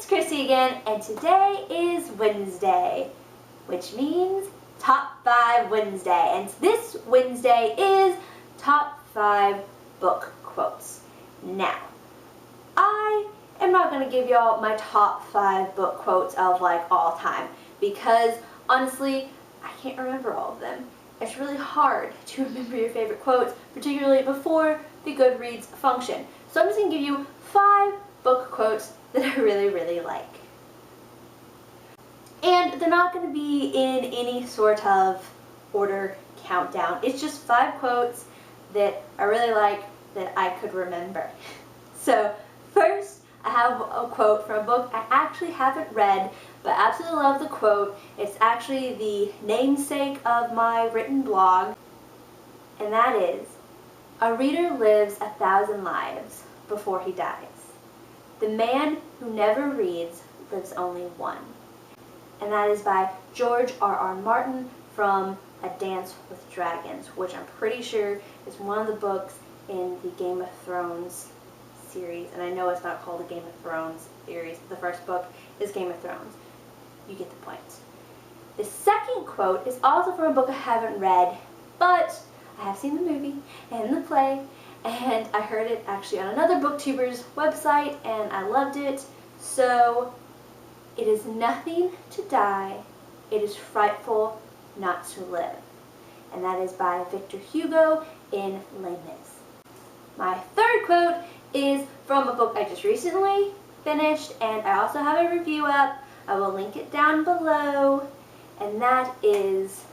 it's Chrissy again, and today is Wednesday, which means Top 5 Wednesday. And this Wednesday is Top 5 Book Quotes. Now, I am not going to give y'all my top 5 book quotes of like all time, because honestly, I can't remember all of them. It's really hard to remember your favorite quotes, particularly before the Goodreads function. So I'm just going to give you 5 book quotes that I really like. And they're not going to be in any sort of order countdown. It's just 5 quotes that I really like that I could remember. So first, I have a quote from a book I actually haven't read, but I absolutely love the quote. It's actually the namesake of my written blog, and that is, "A reader lives 1,000 lives before he dies. The man who never reads lives only one." And that is by George R.R. Martin from A Dance with Dragons, which I'm pretty sure is one of the books in the Game of Thrones series. And I know it's not called the Game of Thrones series. The first book is Game of Thrones. You get the point. The second quote is also from a book I haven't read, but I have seen the movie and the play, and I heard it actually on another booktuber's website, and I loved it. So, "It is nothing to die, it is frightful not to live." And that is by Victor Hugo in Les Mis. My third quote is from a book I just recently finished, and I also have a review up. I will link it down below, and that is,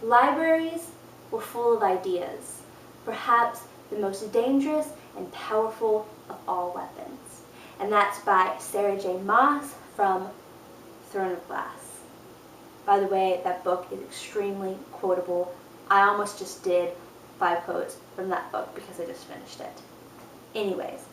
"Libraries were full of ideas, perhaps the most dangerous and powerful of all weapons." And that's by Sarah J. Maas from Throne of Glass. By the way, that book is extremely quotable. I almost just did 5 quotes from that book because I just finished it. Anyways,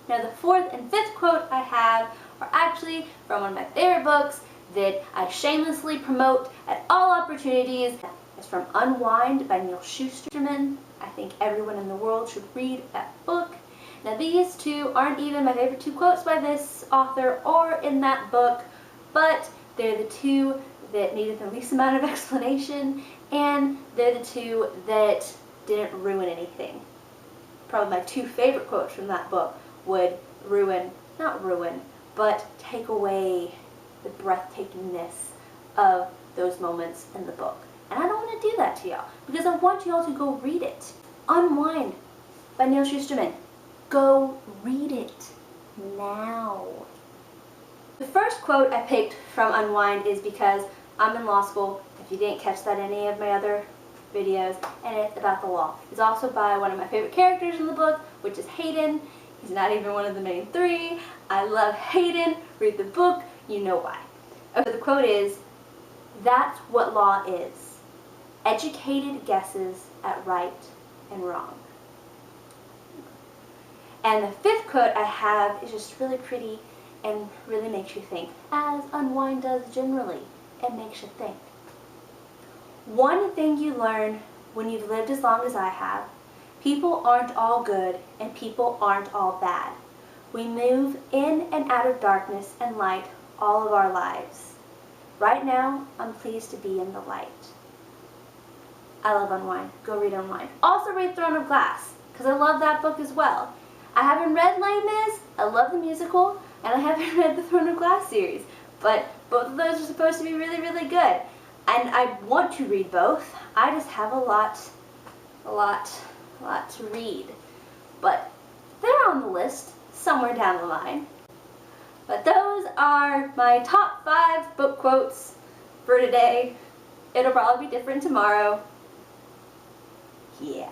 now the 4th and 5th quote I have are actually from one of my favorite books that I shamelessly promote at all opportunities. It's from Unwind by Neal Shusterman. I think everyone in the world should read that book. Now these two aren't even my favorite 2 quotes by this author or in that book, but they're the 2 that needed the least amount of explanation, and they're the 2 that didn't ruin anything. Probably my 2 favorite quotes from that book would not ruin, but take away the breathtakingness of those moments in the book. And I don't want to do that to y'all, because I want y'all to go read it. Unwind by Neal Shusterman. Go read it now. The first quote I picked from Unwind is because I'm in law school, if you didn't catch that in any of my other videos, and it's about the law. It's also by one of my favorite characters in the book, which is Hayden. He's not even one of the main 3. I love Hayden. Read the book, you know why. Okay, the quote is, "That's what law is. Educated guesses at right and wrong." And the 5th quote I have is just really pretty and really makes you think, as Unwind does generally. It makes you think. "One thing you learn when you've lived as long as I have, people aren't all good and people aren't all bad. We move in and out of darkness and light all of our lives. Right now, I'm pleased to be in the light." I love Unwind. Go read Unwind. Also read Throne of Glass, because I love that book as well. I haven't read Les Mis. I love the musical, and I haven't read the Throne of Glass series, but both of those are supposed to be really good. And I want to read both. I just have a lot to read. But they're on the list somewhere down the line. But those are my top 5 book quotes for today. It'll probably be different tomorrow. Yeah.